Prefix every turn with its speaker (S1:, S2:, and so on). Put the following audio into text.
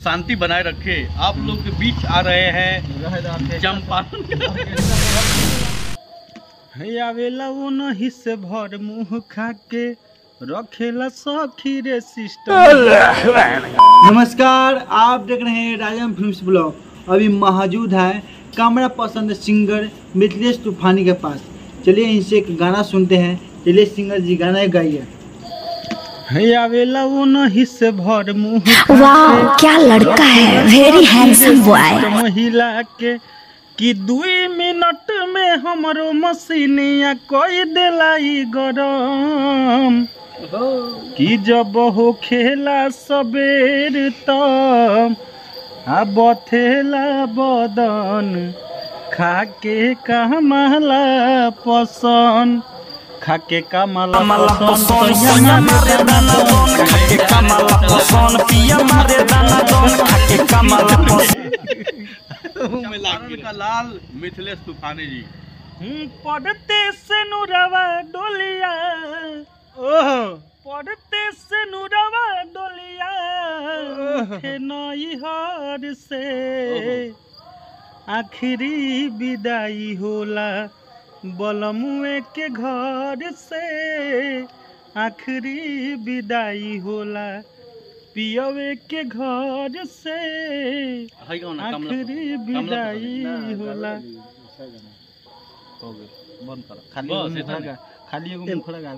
S1: शांति बनाए रखे। आप लोग के बीच आ रहे हैं चंपारण। आवेला वो नहीं से भर मुंह खा के रखेला सखी रे सिस्टम।
S2: नमस्कार, आप देख रहे हैं राजम फिल्म्स ब्लॉग। अभी मौजूद है कमरा पसंद सिंगर मिथिलेश तूफानी के पास। चलिए इनसे एक गाना सुनते हैं। चलिए सिंगर जी गाना गाइए।
S1: आवेला वो नहीं से भर मुंह
S3: वाह क्या लड़का है, वेरी हैंडसम बॉय।
S1: महिला के कि 2 मिनट में हमरो मशीनिया कोई दिलाई गरम कि जब हो खेला सबेर तब बथेला बदन खाके कमला पसंद खाके कमला पसंद मारे दाना दोन खाके कमला पसंद पिया मारे दाना दोन खाके कमला पसंद का लाल मिथिलेश तूफानी जी। पढ़ते से नुरवा डोलिया पढ़ते से नुरवा डोलिया नैहर से आखिरी विदाई होला बलमुए के घर से आखिरी विदाई होला पियवे के घर से आखिरी विदाई होला। खाली एगो मुखड़ा गा